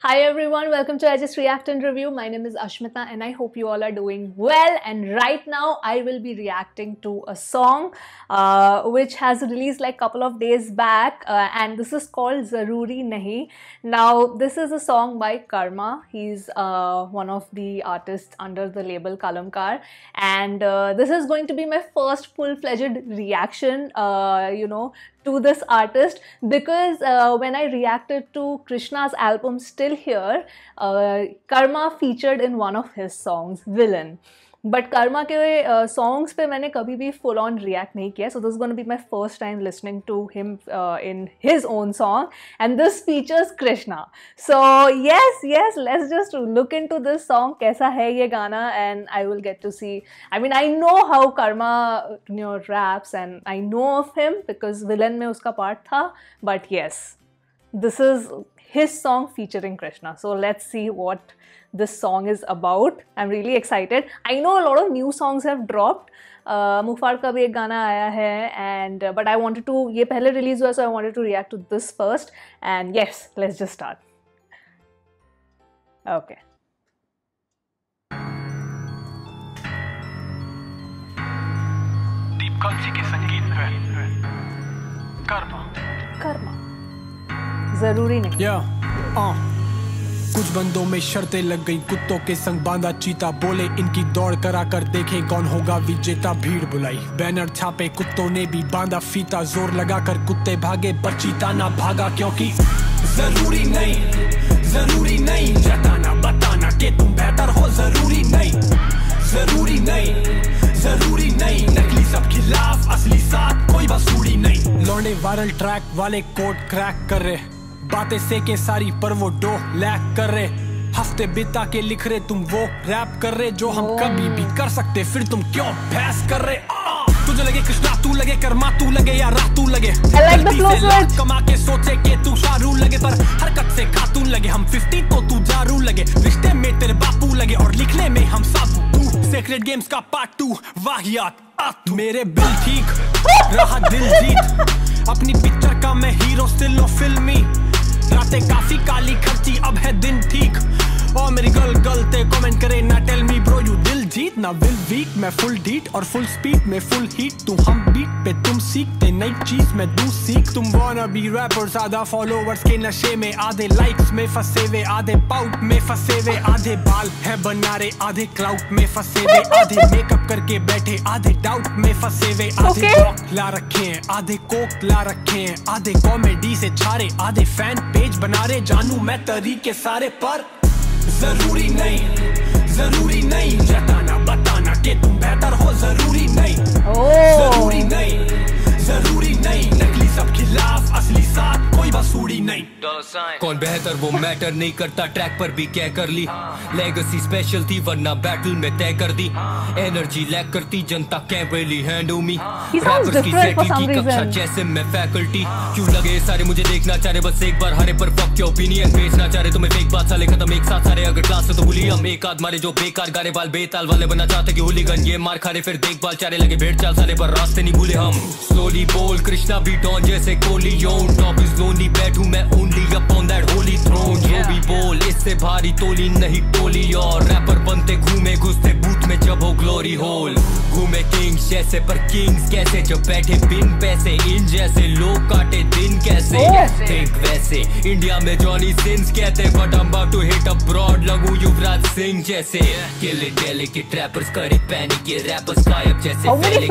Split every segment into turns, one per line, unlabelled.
Hi everyone, welcome to I Just React and Review. My name is Ashmita and I hope you all are doing well. And right now I will be reacting to a song which has released like a couple of days back and this is called Zaruri Nahi. Now this is a song by Karma. He's one of the artists under the label Kalamkar, and this is going to be my first full-fledged reaction to this artist, because when I reacted to Krishna's album Still Here, Karma featured in one of his songs, Villain. But Karma के songs पे मैंने कभी भी full on react नहीं किया, so this is going to be my first time listening to him in his own song, and this features Krishna. So yes, let's just look into this song. कैसा है ये गाना, and I will get to see. I mean, I know how Karma raps, and I know of him because Villain में उसका part था. But yes, this is his song featuring Krishna. So let's see what this song is about. I'm really excited. I know a lot of new songs have dropped. मुफार का भी एक गाना आया है, and but I wanted to, ये पहले release हुआ, so I wanted to react to this first. And yes, let's just start. Okay.
दीप कौनसी के संगीत पे
कर्मा जरूरी नहीं।
कुछ बंदों में शर्तें लग गई, कुत्तों के संग बांधा चीता, बोले इनकी दौड़ करा कर देखे कौन होगा विजेता। भीड़ बुलाई, बैनर छापे, कुत्तों ने भी बांधा फीता, जोर लगा कर कुत्ते भागे पर चीता ना भागा, क्योंकि जरूरी नहीं जताना बताना कि तुम बेहतर हो। जरूरी नहीं नकली सब खिलाफ, असली साथ कोई बसूड़ी नहीं। लौंडे वायरल ट्रैक वाले कोड क्रैक कर रहे, बातें से के सारी पर वो डो लैक कर रहे। हफ्ते बिता के लिख रहे तुम वो रैप कर रहे जो हम कभी भी कर सकते, फिर तुम क्यों बहस कर रहे। तुझे लगे कृष्णा, तू लगे कर्मा, तू लगे या राह, तू लगे गलती से लाख कमा के सोचे कि तू शाहरुख लगे, पर हरकत से खातून लगे। हम 50 तो तू जारू लगे, रिश्ते में तेरे बापू लगे और लिखने में हम साबू। तू सेक्रेट गेम्स का पार्ट 2 वाहियात। मेरे बिल ठीक रहा दिल जीत, अपनी पिक्चर का मैं हीरो स्टिल नो फिल्मी। रातें काफी काली खर्ची, अब है दिन ठीक। और मेरी गलते कमेंट करे ना, टेल मी ब्रो यू दिल जीत ना विल वीक। मैं फुल डीट और फुल स्पीड में फुल हीट, तू हम बीट पे तुम सीखते नई चीज मैं दूं सीख। तुम वाना बी रैपर्स, आधा फॉलोवर्स के नशे में, आधे लाइक्स में फंसे हुए, आधे पाउट में फंसे हुए, आधे बाल है बना रहे, आधे क्लाउड में फंसे हुए, आधे मेकअप करके बैठे, आधे डाउट में फंसे हुए, आधे रॉक ला रखे हैं, आधे कोक ला रखे हैं, आधे कॉमेडी से छारे, आधे फैन पेज बना रहे। जानू मैं तरीके सारे, पर जरूरी नहीं जताना बताना कि तुम बेहतर हो। जरूरी नहीं नकली सब खिलाफ, असली साथ कोई बसूड़ी नहीं।
कौन बेहतर वो मैटर नहीं करता, ट्रैक पर भी क्या कर ली। लेगेसी स्पेशल थी वरना बैटल में तय कर दी। एनर्जी लैक करती जनता कैंप रेली हैंडल मी। रैपर्स की सैकल की कक्षा जैसे मैं फैकल्टी। क्यों लगे सारे मुझे देखना चाह रहे, बस एक बार हरे पर फक के ओपिनियन बेचना चाह रहे। तुम्हें फेक बात साले खत्म एक साथ सारे, अगर क्लास से तो भूली हम। एक आध मारे जो बेकार गारे बाल बेताल वाले बना चाहते कि हुलीगन, ये मार खा रहे फिर देखभाल चारे लगे भेड़ चाल साले, पर रास्ते नहीं भूले हम। स्लोली बोल कृष्णा भी डॉन जैसे कोली योन, टॉप इज लोनली बैठूं मैं only upon that holy throne. जो भी बोल इससे भारी तोली नहीं टोली, और रैपर बनते घूमे घुसते बूथ में जब हो ग्लोरी होल। घूमे किंग्स जैसे पर किंग्स कैसे, जब बैठे बिन पैसे इन जैसे, लोग काटे दिन कैसे। थिंक वैसे इंडिया में जॉनी सिंस कहते, but I'm about to hit abroad लगूं Yuvraj Singh जैसे। किले डेले के ट्रैपर्स करे पैनिक, ये रैपर्स गायब जैसे पहले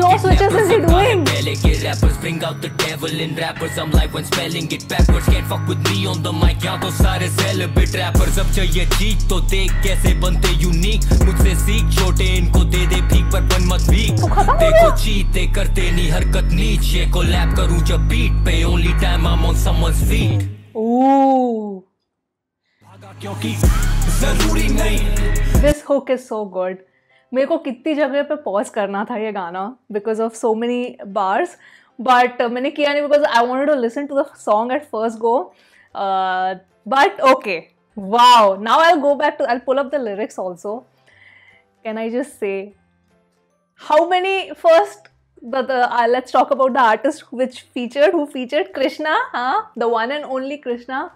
के rappers bring out the devil in rappers. I'm like when spelling it backwards, can't fuck with me on the mic। यहाँ तो सारे celebrate rappers, अब चाहिए चीख तो देख कैसे बनते यूनिक। मुझसे सीख छोटे इनको दे दे भीख, पर बन मत वीक। देखो चीते करते नहीं हरकत नीच, ये कोलैब करूं जब बीट पे, only time I'm on someone's feet।
क्योंकि जरूरी नहीं।
This hook is so good. मेरे को कितनी जगह पे पॉज करना था ये गाना because of so many bars, but मैंने किया नहीं because I wanted to listen to the song at first go. But okay, wow. Now I'll pull up the lyrics also. Can I just say how many first? Let's talk about the artist who featured Krishna, the one and only Krishna.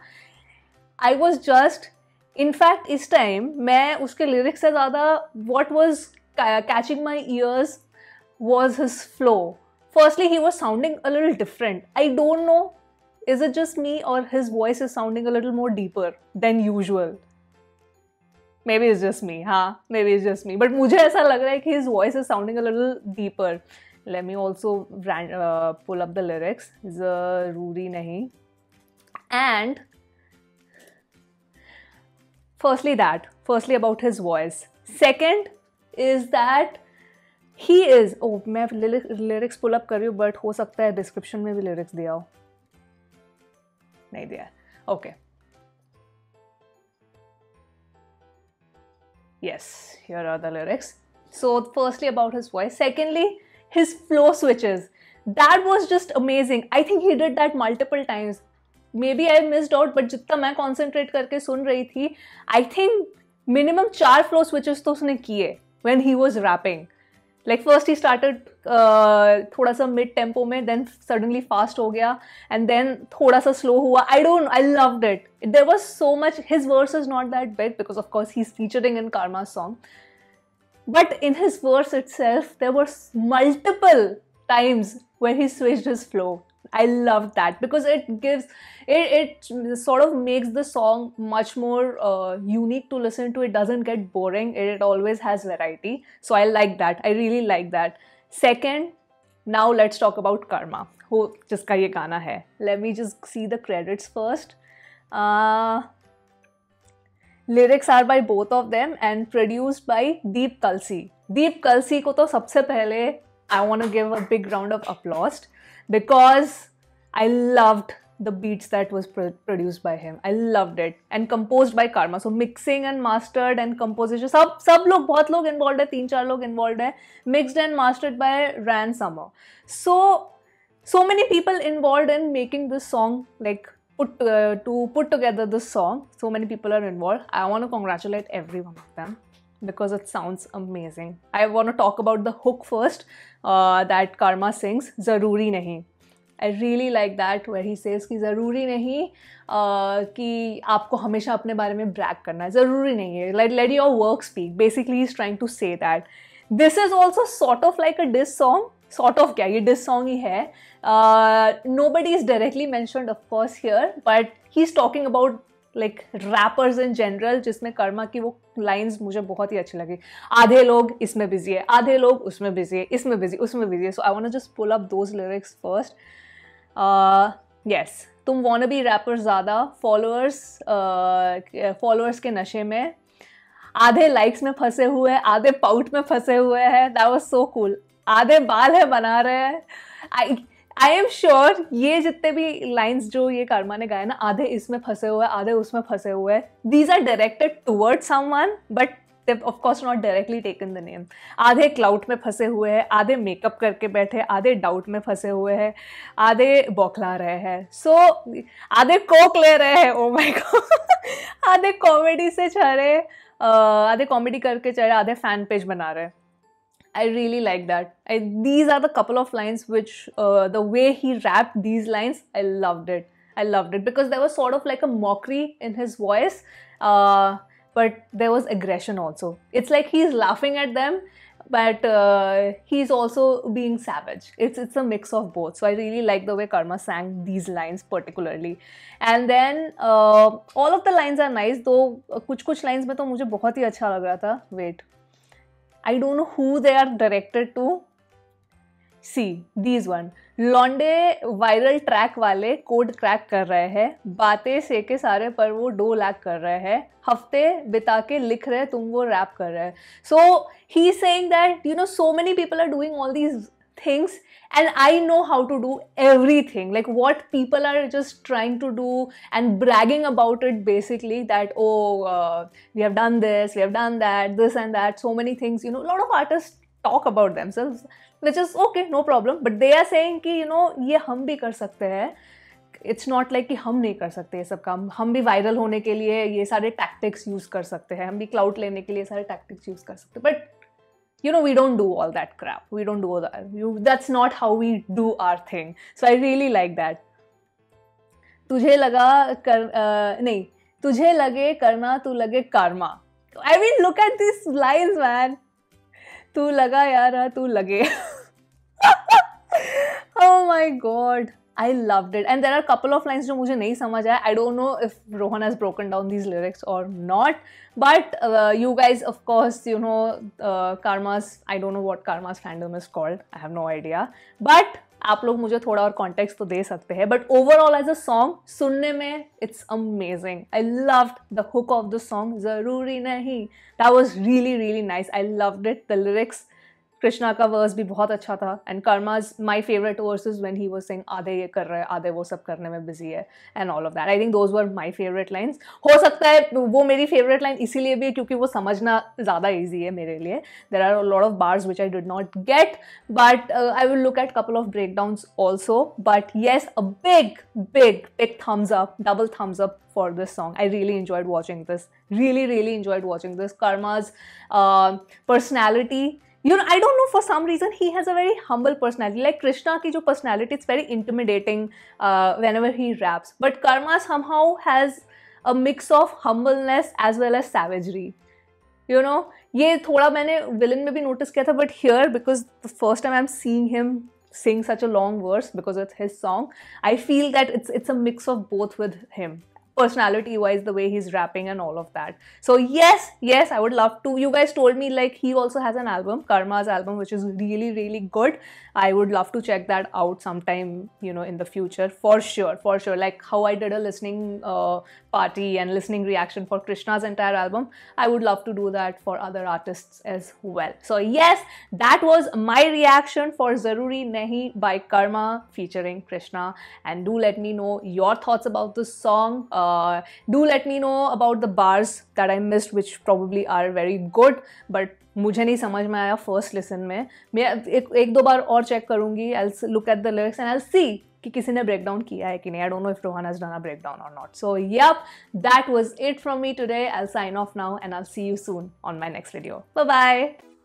I was just in fact इस time मैं उसके lyrics से ज़्यादा what was catching my ears was his flow. Firstly, he was sounding a little different. I don't know, is it just me or his voice is sounding a little more deeper than usual? Maybe it's just me, हाँ, maybe it's just me. But मुझे ऐसा लग रहा है कि his voice is sounding a little deeper. Let me also pull up the lyrics. ज़रूरी नहीं. And firstly about his voice. Second is that he is, मैं lyrics pull up कर रही हूँ, but हो सकता है description में भी lyrics दिया हो. नहीं दिया. Okay. Yes, here are the lyrics. So firstly about his voice. Secondly, his flow switches. That was just amazing. I think he did that multiple times. Maybe I missed out, but जितना मैं concentrate करके सुन रही थी, I think minimum 4 flow switches तो उसने किए when he was rapping. Like first he started थोड़ा सा mid tempo में, then suddenly fast हो गया, and then थोड़ा सा slow हुआ. I loved it. There was so much. His verse is not that big because of course he's featuring in Karma's song. But in his verse itself, there were multiple times where he switched his flow. I love that because it sort of makes the song much more unique to listen to. It doesn't get boring. It always has variety. So I like that. I really like that. Second, now let's talk about Karma, who जिसका ये गाना है. Let me just see the credits first. Lyrics are by both of them and produced by Deep Kalsi. Deep Kalsi को तो सबसे पहले I want to give a big round of applause because I loved the beats that was produced by him. I loved it and composed by Karma. So mixing and mastered and composition, सब लोग, बहुत लोग involved है, 3-4 लोग involved है. Mixed and mastered by Ran Summer. So many people involved in making this song, like to put together this song. So many people are involved. I want to congratulate every one of them because it sounds amazing. I want to talk about the hook first that Karma sings, Zaruri Nahi. I really like that where he says कि ज़रूरी नहीं कि आपको हमेशा अपने बारे में brag करना है, ज़रूरी नहीं है, let your work speak. Basically he's trying to say that. This is also sort of like a diss song. Sort of क्या, ये diss song ही है. Nobody is directly mentioned of course here, but he's talking about like rappers in general, जिसमें कर्मा की वो lines मुझे बहुत ही अच्छी लगी. आधे लोग इसमें busy है, आधे लोग उसमें busy है, इसमें busy, उसमें busy है. So I want to just pull up those lyrics first. Yes, तुम wannabe rappers ज़्यादा, followers के नशे में, आधे likes में फंसे हुए, आधे pout में फंसे हुए हैं. That was so cool. आधे बाल है बना रहे हैं. I am sure ये जितने भी lines जो ये कर्मा ने गाए ना, आधे इसमें फंसे हुए, आधे उसमें फंसे हुए. These are directed towards someone, but they've of course not directly taken the name. आधे क्लाउट में फंसे हुए हैं, आधे मेकअप करके बैठे, आधे डाउट में फंसे हुए हैं, आधे बौखला रहे हैं. So आधे कोक ले रहे हैं. Oh my god. आधे कॉमेडी से चढ़े, आधे कॉमेडी करके चढ़े, आधे फैन पेज बना रहे हैं. I really like that. These are the couple of lines which, the way he rapped these lines, I loved it. I loved it because there was sort of like a mockery in his voice, but there was aggression also. It's like he's laughing at them, but he's also being savage. It's a mix of both. So I really like the way Karma sang these lines particularly. And then all of the lines are nice, though कुछ lines में तो मुझे बहुत ही अच्छा लग रहा था. Wait. I don't know who they are directed to. See, these one. लॉन्डे वायरल ट्रैक वाले कोड क्रैक कर रहे हैं, बातें सेके सारे पर वो 2 लाख कर रहे हैं, हफ्ते बिता के लिख रहे तुम वो रैप कर रहे हैं. So he is saying that so many people are doing all these things and I know how to do everything. Like what people are just trying to do and bragging about it basically, that we have done this, we have done that, this and that, so many things. A lot of artists talk about themselves, which is okay, no problem, but they are saying कि ये हम भी कर सकते हैं. It's not like कि हम नहीं कर सकते ये सब काम. हम भी वायरल होने के लिए ये सारे tactics यूज़ कर सकते हैं, हम भी क्लाउड लेने के लिए सारे tactics यूज़ कर सकते हैं. But we don't do all that crap. We don't do all that. That's not how we do our thing. So I really like that. तुझे लगा नहीं, तुझे लगे करना तू लगे Karma. I mean, look at these lines, man. तू लगा यार तू लगे. Oh my god. I loved it. And there are a couple of lines जो मुझे नहीं समझ आया. I don't know if Rohan has broken down these lyrics or not. But you guys, of course, you know, Karma's, I don't know what Karma's fandom is called. I have no idea. But आप लोग मुझे थोड़ा और context तो दे सकते हैं. But overall as a song सुनने में it's amazing. I loved the hook of the song. ज़रूरी नहीं, that was really really nice. I loved it. The lyrics, Krishna का वर्स भी बहुत अच्छा था. And Karma's my favourite verses when he was saying आधे ये कर रहे हैं, आधे वो सब करने में बिजी है, and all of that. I think those were my favourite lines. हो सकता है वो मेरी फेवरेट लाइन इसीलिए भी है क्योंकि वो समझना ज़्यादा ईजी है मेरे लिए. There are a lot of bars which I did not get, but I will look at couple of breakdowns also. But yes, a big big big thumbs up, double thumbs up for this song. I really enjoyed watching this. Really enjoyed watching this. Karma's personality, you know, I don't know, for some reason he has a very humble personality. Like Krishna ki jo personality, it's very intimidating whenever he raps, but Karma somehow has a mix of humbleness as well as savagery, you know. ये थोड़ा मैंने villain में भी notice किया था, but here, because the first time I'm seeing him sing such a long verse because it's his song, I feel that it's a mix of both with him, personality wise, the way he's rapping and all of that. So yes, I would love to. You guys told me like he also has an album, Karma's album, which is really good. I would love to check that out sometime, you know, in the future, for sure. Like how I did a listening party and listening reaction for Krishna's entire album, I would love to do that for other artists as well. So yes, that was my reaction for Zaruri Nahi by Karma featuring Krishna. And do let me know your thoughts about this song. Do let me know about the bars that I missed, which probably are very good, but मुझे नहीं समझ में आया first listen में. मैं एक दो बार और चेक करूँगी. I'll look at the lyrics and I'll see कि किसी ने ब्रेक डाउन किया है कि नहीं. I don't know if Rohan has done a breakdown or not. So yep, that was it from me today. I'll sign off now and I'll see you soon on my next video. Bye bye.